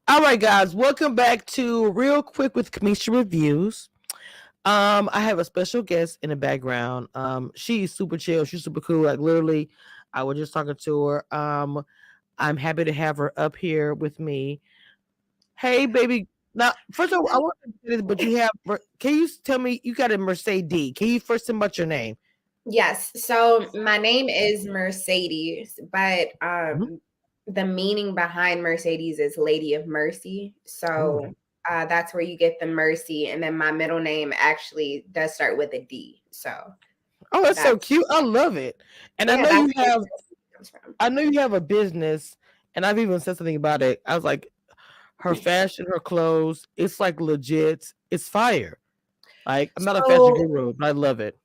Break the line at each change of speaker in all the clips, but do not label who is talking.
All right, guys, welcome back to Real Quick with Cameshia Reviews. I have a special guest in the background. She's super chill. She's super cool. Like literally, I was just talking to her. I'm happy to have her up here with me. Hey, baby. Now, first of all, I want to say this, but you have. Can you tell me you got a Mercedes? Can you first tell me about your name?
Yes. So my name is Mercedes, but
Mhm.
the meaning behind Mercedes is Lady of Mercy.
Oh,
So that's where you get the mercy. And then my middle name actually does start with a D. So
oh, that's so
that's,
cute. I love it. And I
yeah,
know
that's
you
where
have.
it comes from.
I know you have a business, and I've even said something about it. I was like, her fashion, her clothes, it's like legit. It's fire. Like I'm not a fashion
So
guru, but I love it.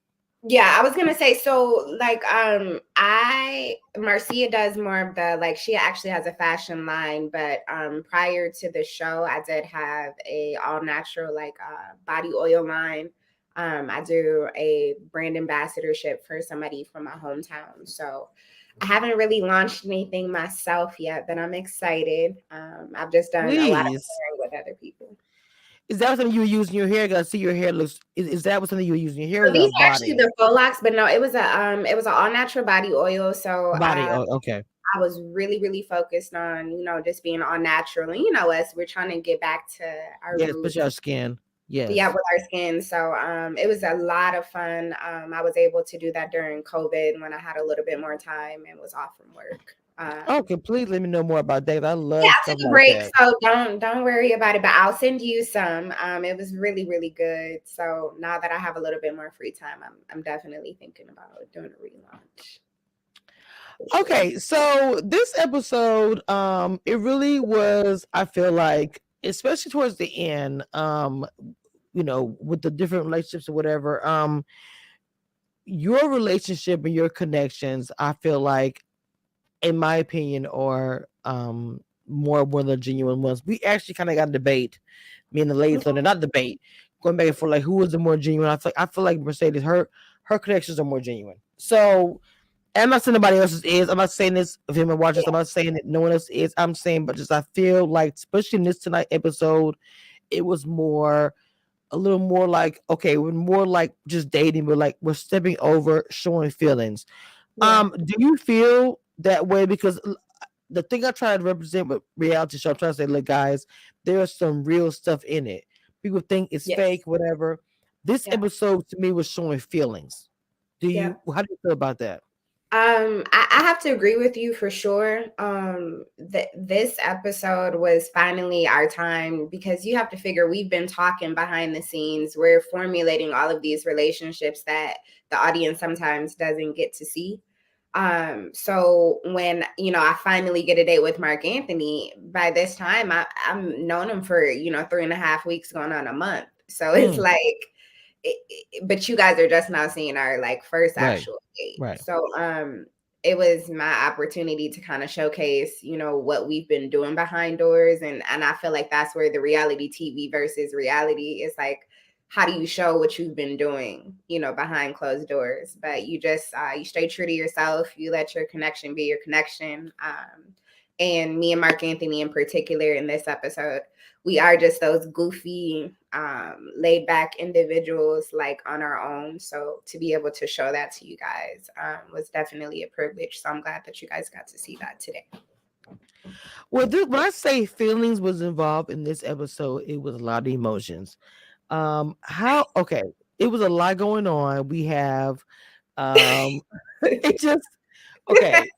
yeah, I was gonna say, so like I Marcia does more of the, like, she actually has a fashion line, but prior to the show I did have a all natural, like, body oil line. I do a brand ambassadorship for somebody from my hometown. So I haven't really launched anything myself yet, but I'm excited. I've just done a lot of
Please.
sharing with other people.
Is that something you were using your hair? 'Cause I see your hair looks. Is that what something you were using your hair? Or
So
is that
these
a
are actually
body?
the faux locks, but no, it was an all natural body oil. So
Body. Oh, okay.
I was really, really focused on, just being all natural. And us, we're trying to get back to our
Yeah, especially
roots.
our skin.
Yeah,
Yes.
with our skin. So it was a lot of fun. I was able to do that during COVID when I had a little bit more time and was off from work.
Okay, please let me know more about that. I
Yeah,
love
I
stuff
took a
like
break,
that.
so don't worry about it. But I'll send you some. It was really, really good. So now that I have a little bit more free time, I'm definitely thinking about doing a relaunch for sure.
Okay, so this episode, it really was. I feel like, especially towards the end, with the different relationships or whatever, your relationship and your connections, I feel like, in my opinion, are more one of the genuine ones. We actually kind of got a debate, me and the ladies, so they're not debate, going back and forth like who was the more genuine. I feel like Mercedes, her connections are more genuine. So I'm not saying nobody else's is. I'm not saying this of him and watchers. I'm not saying that no one else is. I'm saying, but just I feel like, especially in this tonight episode, it was more a little more like, okay, we're more like just dating, but like we're stepping over showing feelings.
Yeah.
Do you feel that way? Because the thing I try to represent with reality show, I'm trying to say, look, guys, there's some real stuff in it. People think it's fake,
Yes.
whatever. This
Yeah.
episode to me was showing feelings.
Yeah.
How do you feel about that?
I have to agree with you for sure. That this episode was finally our time, because you have to figure we've been talking behind the scenes. We're formulating all of these relationships that the audience sometimes doesn't get to see. So when I finally get a date with Mark Anthony, by this time I'm known him for 3.5 weeks, going on a month. So it's
Mm,
like, but you guys are just now seeing our, like, first
right,
actual date.
right.
So it was my opportunity to kind of showcase, what we've been doing behind doors, and I feel like that's where the reality TV versus reality is, like, how do you show what you've been doing, behind closed doors? But you just you stay true to yourself. You let your connection be your connection. And me and Mark Anthony in particular in this episode, we are just those goofy, laid back individuals, like, on our own. So to be able to show that to you guys was definitely a privilege. So I'm glad that you guys got to see that today.
Well, when I say feelings was involved in this episode, it was a lot of emotions. How okay, it was a lot going on. We have it just okay.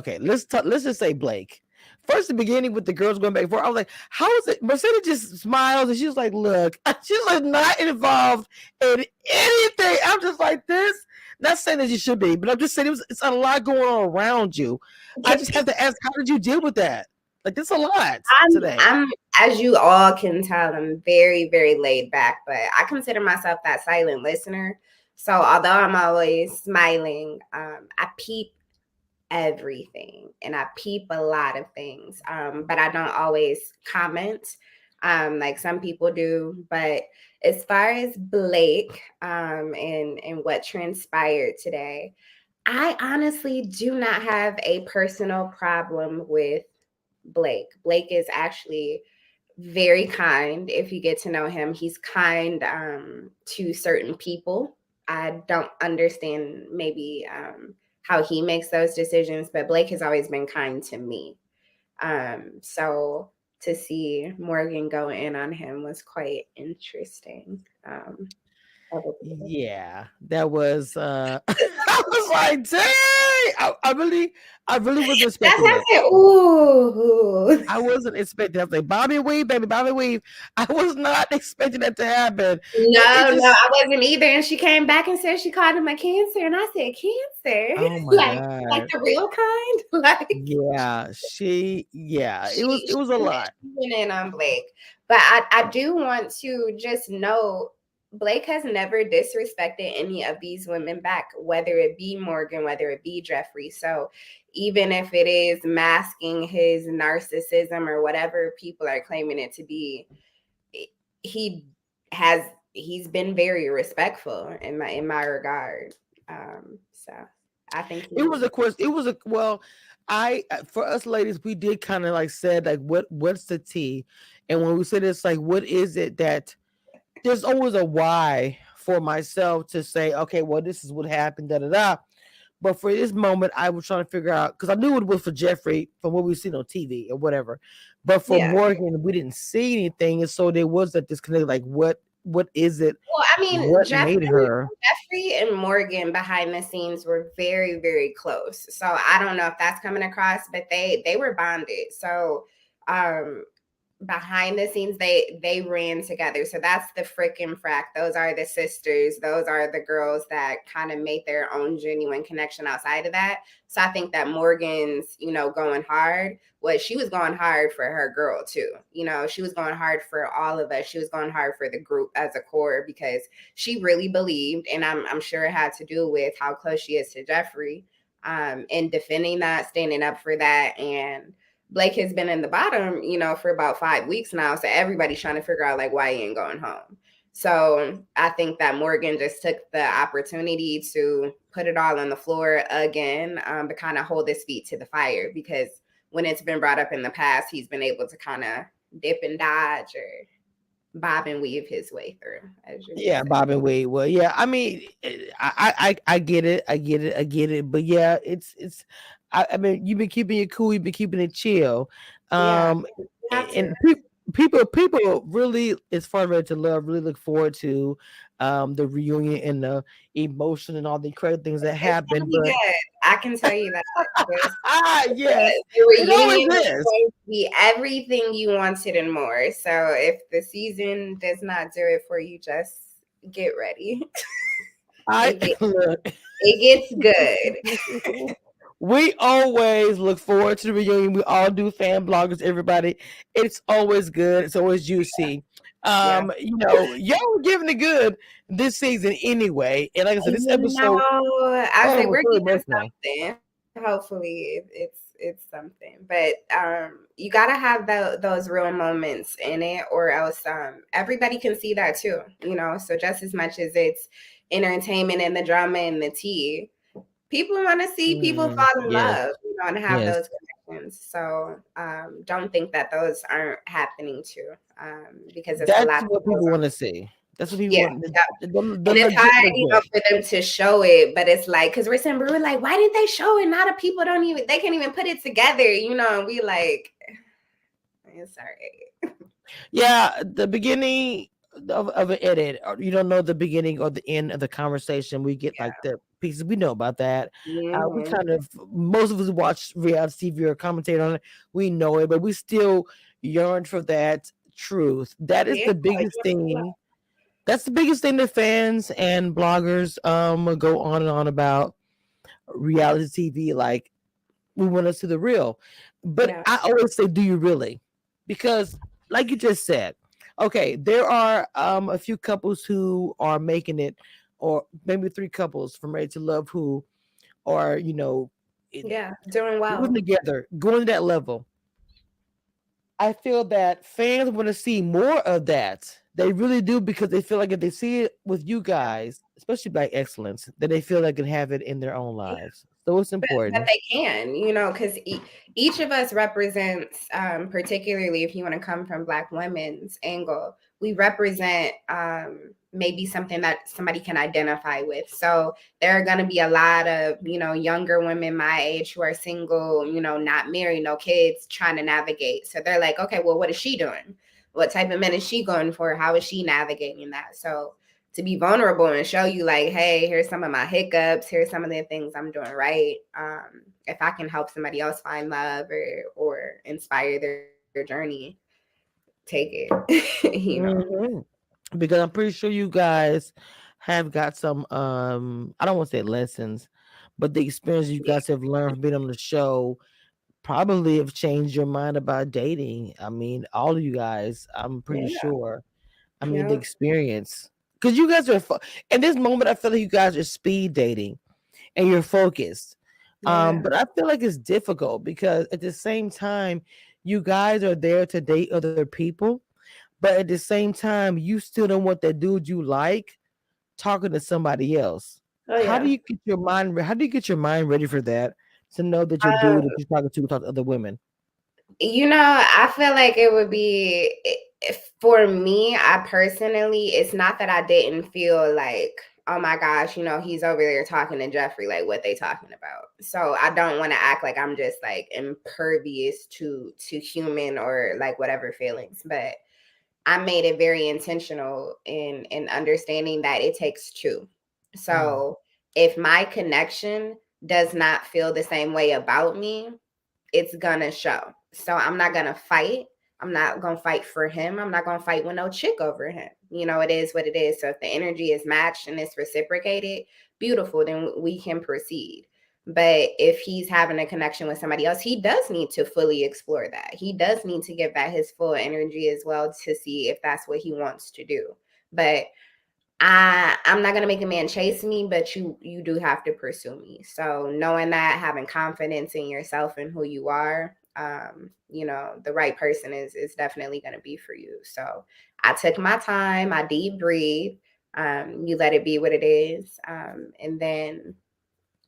Okay, let's just say Blake. First, the beginning with the girls going back and forth, I was like, "How is it?" Mercedes just smiles and she's like, "Look," she's like not involved in anything. I'm just like this. Not saying that you should be, but I'm just saying it's a lot going on around you. I just have to ask, how did you deal with that? Like, it's a lot today.
I'm, as you all can tell, I'm very, very laid back, but I consider myself that silent listener. So although I'm always smiling, I peep everything and I peep a lot of things. But I don't always comment, like some people do. But as far as Blake, and what transpired today, I honestly do not have a personal problem with Blake. Blake is actually very kind. If you get to know him, he's kind to certain people. I don't understand maybe how he makes those decisions, but Blake has always been kind to me. So to see Morgan go in on him was quite interesting.
Yeah, that was I was like, dang, I really wasn't
That's
expecting
what I
it.
said. Ooh.
I wasn't expecting. I was like, Bobby weave, baby, Bobby weave. I was not expecting that to happen. It
No,
just,
I wasn't either. And she came back and said she called him a cancer. And I said, cancer?
oh my
like
god,
the real kind? Like
yeah, yeah, it
she
was a lot.
went in on Blake. But I do want to just know Blake has never disrespected any of these women back, whether it be Morgan, whether it be Jeffrey. So even if it is masking his narcissism or whatever people are claiming it to be, he has he's been very respectful in my regard. So I think
It
he
was, of course, it was a well. I For us ladies, we did kind of like said like what's the tea, and when we said it's like what is it that there's always a why for myself to say okay, well this is what happened, da da da. But for this moment, I was trying to figure out because I knew it was for Jeffrey from what we've seen on TV or whatever. But for
yeah.
Morgan, we didn't see anything, and so there was that disconnect. Like, what is it?
Well, I mean,
What made her?
Jeffrey and Morgan behind the scenes were very, very close. So I don't know if that's coming across, but they were bonded. So um behind the scenes they ran together, so that's the freaking frack. Those are the sisters, those are the girls that kind of made their own genuine connection outside of that. So I think that Morgan's going hard, she was going hard for her girl too. She was going hard for all of us. She was going hard for the group as a core because she really believed, and I'm sure it had to do with how close she is to Jeffrey, in defending that, standing up for that. And Blake has been in the bottom, for about 5 weeks now. So everybody's trying to figure out like why he ain't going home. So I think that Morgan just took the opportunity to put it all on the floor again, to kind of hold his feet to the fire, because when it's been brought up in the past, he's been able to kind of dip and dodge or bob and weave his way through, as you would
Yeah,
say.
Bob and Wade. Well, yeah. I mean, I get it. I get it. I get it. But yeah, it's. I mean, you've been keeping it cool. You've been keeping it chill.
Yeah,
Um,
you have to.
and people really, as far as Ready to Love, really look forward to the reunion and the emotion and all the crazy things that
It's gonna
happen.
be
But
good. I can tell you that.
yes,
The
it always
reunion is
is.
going to be everything you wanted and more. So if the season does not do it for you, just get ready.
I
It get,
look.
it gets good.
We always look forward to the reunion. We all do, fan bloggers, everybody. It's always good. It's always juicy.
Yeah.
Y'all were giving it good this season anyway. And like I said, this episode,
I
oh,
say
was
we're
so
getting
emotional.
something. Hopefully, it's something. But you gotta have those real moments in it, or else everybody can see that too. So just as much as it's entertainment and the drama and the tea, people want to see people fall in
Yes,
love, and have
yes.
those connections. So don't think that those aren't happening too, because it's a
That's
lot that
what people
goes on.
want to see. That's what people
Yeah,
want. The
and it's
legit,
hard,
legit.
for them to show it, but it's like, because we're like, why didn't they show it? Now the people they can't even put it together, and we like, it's all right.
Yeah, the beginning of an edit, or you don't know the beginning or the end of the conversation. We get like the pieces. We know about that. We
Mm-hmm.
kind of most of us who watch reality TV or commentate on it. We know it, but we still yearn for that truth. That is
Yeah,
the biggest thing. That's the biggest thing that fans and bloggers go on and on about reality TV. Like we want to see the real. But
yeah,
I always say, do you really? Because, like you just said, okay, there are a few couples who are making it, or maybe three couples from Ready to Love who are,
yeah, doing
living
well.
together, going to that level. I feel that fans want to see more of that. They really do because they feel like if they see it with you guys, especially Black Excellence, then they feel they can have it in their own lives. So it's
But
important.
they can, because each of us represents, particularly if you want to come from Black women's angle, we represent maybe something that somebody can identify with. So there are going to be a lot of, younger women my age who are single, not married, no kids, trying to navigate. So they're like, okay, well, what is she doing? What type of men is she going for? How is she navigating that? So to be vulnerable and show you like, hey, here's some of my hiccups, here's some of the things I'm doing right. If I can help somebody else find love or inspire their journey, take it.
Hmm. Because I'm pretty sure you guys have got some I don't want to say lessons, but the experience you
Yeah,
guys have learned from being on the show probably have changed your mind about dating. I mean, all of you guys, I'm pretty
yeah,
sure. I mean, the
yeah,
experience. Because you guys are, in this moment, I feel like you guys are speed dating and you're focused.
yeah.
But I feel like it's difficult because at the same time, you guys are there to date other people. But at the same time, you still don't want that dude you like talking to somebody else.
Oh yeah.
How do you get your mind ready for that? To know that your
Um,
dude that you're talking to talk to other women.
I feel like it would be for me, I personally, it's not that I didn't feel like, oh my gosh, he's over there talking to Jeffrey, like what they talking about. So I don't want to act like I'm just like impervious to human or like whatever feelings, but I made it very intentional in understanding that it takes two.
Mm,
So if my connection does not feel the same way about me, it's gonna show. So I'm not gonna fight. I'm not gonna fight for him. I'm not gonna fight with no chick over him. It is what it is. So if the energy is matched and it's reciprocated, beautiful, then we can proceed. But if he's having a connection with somebody else, he does need to fully explore that. He does need to give that his full energy as well to see if that's what he wants to do. But I'm not gonna make a man chase me, but you do have to pursue me. So knowing that, having confidence in yourself and who you are, the right person is definitely gonna be for you. So I took my time, I deep breathe, you let it be what it is, and then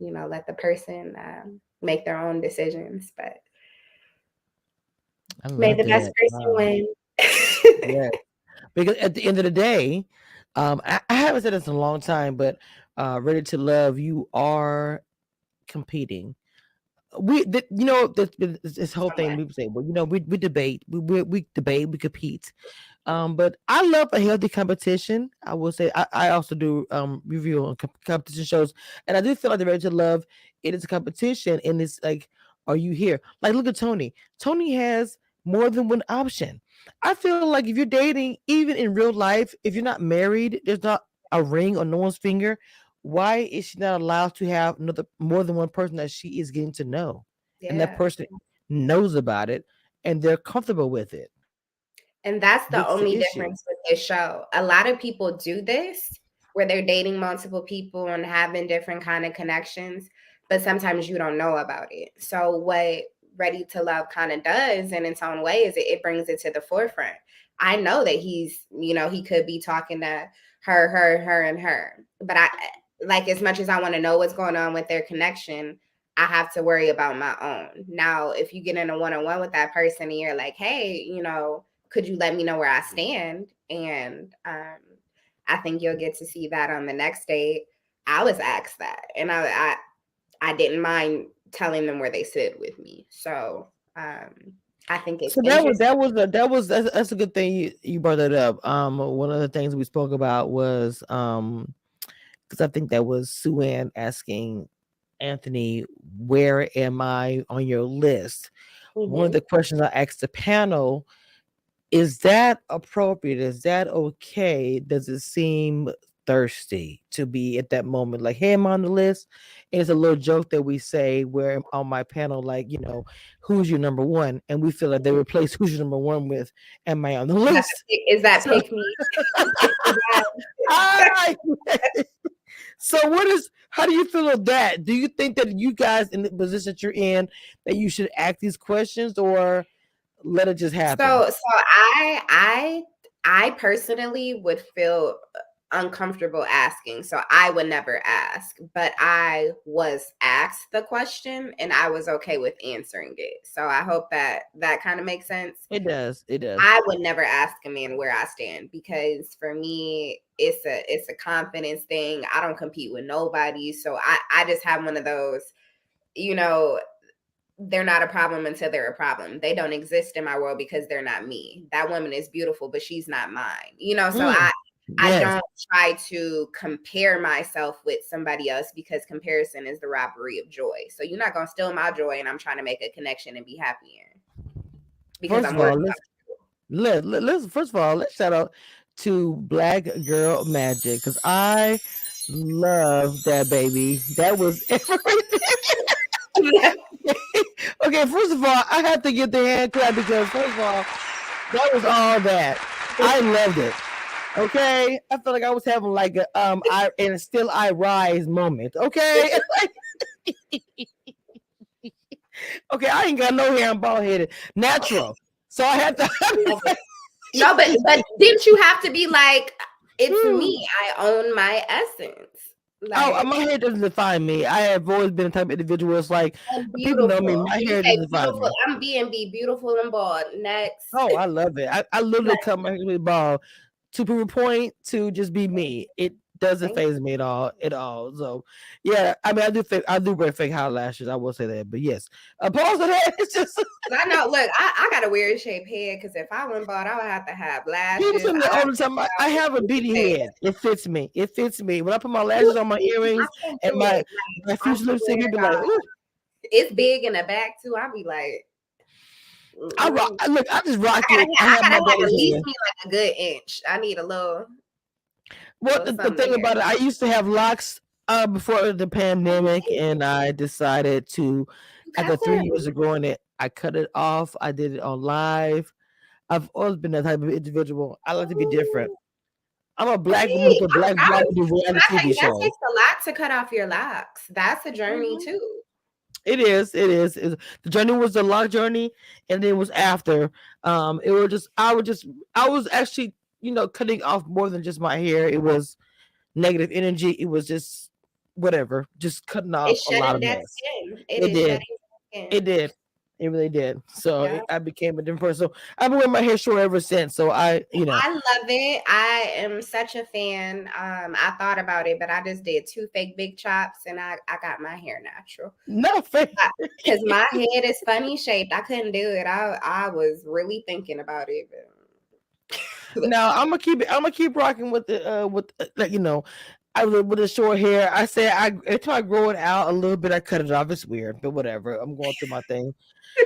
let the person make their own decisions. But
I
may
love
the best
that.
person
Wow.
win.
Yeah. Because at the end of the day, I haven't said this in a long time, but Ready to Love, you are competing. This whole thing
Somewhat.
we say, well, we debate, we debate, we compete. But I love a healthy competition. I will say I also do review on competition shows, and I do feel like the Ready to Love, it is a competition, and it's like, are you here? Like, look at Tony. Tony has more than one option. I feel like if you're dating, even in real life, if you're not married, there's not a ring on no one's finger. Why is she not allowed to have another more than one person that she is getting to know, and that
Yeah.
person knows about it, and they're comfortable with it?
And that's the
What's the
only
issue?
difference with this show. A lot of people do this where they're dating multiple people and having different kind of connections, but sometimes you don't know about it. So what Ready to Love kind of does in its own way is it brings it to the forefront. I know that he could be talking to her, and her. But I like as much as I want to know what's going on with their connection, I have to worry about my own. Now, if you get in a one-on-one with that person and you're like, hey, could you let me know where I stand? And I think you'll get to see that on the next date. I was asked that, and I didn't mind telling them where they sit with me. So I think it's
So
interesting.
that's a good thing you brought that up. One of the things we spoke about was because I think that was Sue Ann asking Anthony, where am I on your list? One of
Mhm.
the questions I asked the panel, is that appropriate? Is that okay? Does it seem thirsty to be at that moment? Like, hey, I'm on the list. And it's a little joke that we say where on my panel, like, who's your number one? And we feel like they replace who's your number one with, am I on the list?
Is that
So,
pick me? Is that
I, so how do you feel of that? Do you think that you guys in the position that you're in, that you should ask these questions or let it just happen?
so I personally would feel uncomfortable asking. So I would never ask, but I was asked the question and I was okay with answering it. So I hope that kind of makes sense.
It does. It does.
I would never ask a man where I stand because for me, it's a confidence thing. I don't compete with nobody. So I just have one of those, you know, they're not a problem until they're a problem. They don't exist in my world because they're not me. That woman is beautiful, but she's not mine. So I
Yes.
don't try to compare myself with somebody else because comparison is the robbery of joy. So you're not gonna steal my joy, and I'm trying to make a connection and be happy in because
First
I'm
of all,
worried.
let's first of all, let's shout out to Black Girl Magic because I love that baby. That was everything. Okay, first of all, I have to get the hand clap because first of all, that was all that. I loved it. Okay, I felt like I was having like a and still I rise moment. Okay, okay, I ain't got no hair. I'm bald headed, natural. So I had to.
No, but didn't you have to be like, it's me. I own my essence.
Like, my hair doesn't define me. I have always been the type of individual. It's like people know me. My hair doesn't define me.
I'm B&B, beautiful and bald. Next.
Oh, I love it. I literally cut my hair bald to prove a point to just be me. It doesn't phase me at all. So yeah, I mean, I do wear fake eyelashes. I will say that, but yes, pause on that. It's just
I know. Look, I got a weird shaped head because if I went bald, I would have to have lashes.
People tell me all the time. I have a beady head. It fits me. It fits me. When I put my lashes on my earrings and my future lipstick, it be like, ooh.
It's big in the back too. I'll be like,
I just rock it.
I gotta have at least me like a good inch. I need a little.
Well, the thing about it, I used to have locks before the pandemic, and I decided to, after 3 years of growing it, I cut it off. I did it on live. I've always been that type of individual. I like to be different. I'm a black woman with a black blog to reality TV show.
That takes a lot to cut off your locks. That's a journey too.
It is. The journey was the lock journey, and it was after. It was just I was actually, cutting off more than just my hair. It was negative energy. It was just whatever, just cutting off a lot of mess. It did. It really did. So I became a different person. So I've been wearing my hair short ever since. So I
love it. I am such a fan. I thought about it, but I just did 2 fake big chops and I got my hair natural.
No fake.
Because my head is funny shaped. I couldn't do it. I was really thinking about it.
Now I'm gonna keep rocking with the I live with the short hair. I say every time I grow it out a little bit, I cut it off. It's weird, but whatever. I'm going through my thing.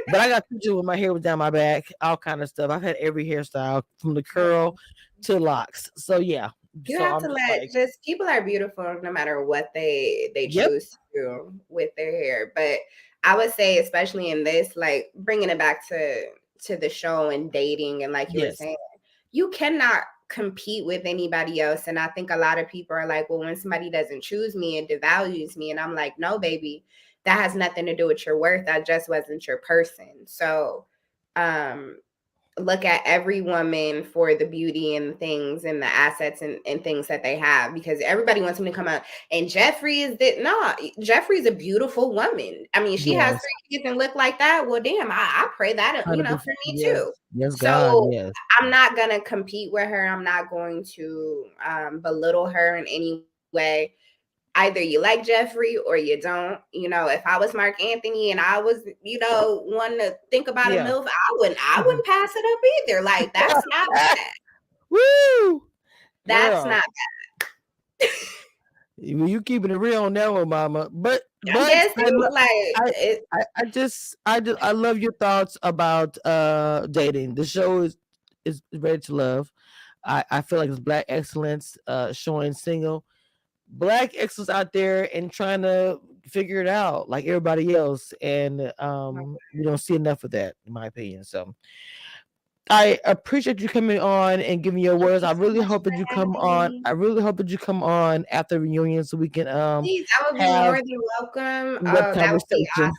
But I got pictures when my hair was down my back, all kind of stuff. I've had every hairstyle from the curl to locks. So yeah.
You have to just people are beautiful no matter what they choose to do with their hair. But I would say, especially in this, like bringing it back to the show and dating and like you were saying, you cannot compete with anybody else. And I think a lot of people are like, well, when somebody doesn't choose me, it devalues me. And I'm like, no, baby, that has nothing to do with your worth. I just wasn't your person. So look at every woman for the beauty and things and the assets and things that they have, because everybody wants me to come out and Jeffrey's a beautiful woman. I mean, she has 3 kids and look like that. Well, damn, I pray that, for me too.
Yes,
so
God, yes.
I'm not going to compete with her. I'm not going to belittle her in any way. Either you like Jeffrey or you don't. If I was Mark Anthony and I was, wanting to think about a MILF, I wouldn't pass it up either. Like, that's not bad.
Woo!
That's not bad.
You keeping it real on that one, Mama. But
I
love your thoughts about dating. The show is ready to love. I feel like it's Black excellence, showing single Black excellence out there and trying to figure it out like everybody else. And we don't see enough of that, in my opinion. So I appreciate you coming on and giving your words. I really hope that you come on. I really hope that you come on after the reunion so we can
please, I would be more than welcome.
That would be awesome.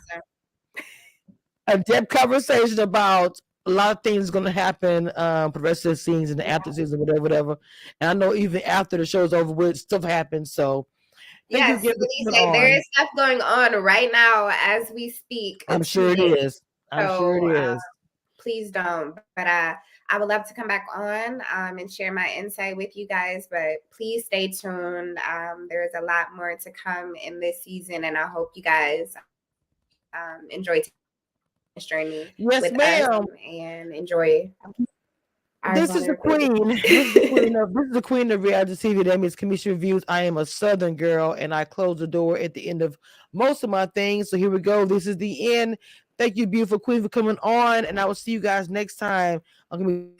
A depth conversation about a lot of things going to happen for the rest of the season, the after season, whatever. And I know even after the show's over with, stuff happens. So thank you
Yes,
again for
Lisa,
coming
there
on.
is stuff going on right now as we speak
I'm sure it
today.
is. I'm sure it
So
is.
please don't. But I would love to come back on and share my insight with you guys. But please stay tuned. There is a lot more to come in this season, and I hope you guys enjoy this journey
Yes,
with us
ma'am.
and enjoy our
This is the
vulnerability.
queen. This is the queen of reality TV. That means Cameshia Reviews. I am a Southern girl, and I close the door at the end of most of my things. So here we go. This is the end. Thank you, beautiful queen, for coming on, and I will see you guys next time. I'm gonna be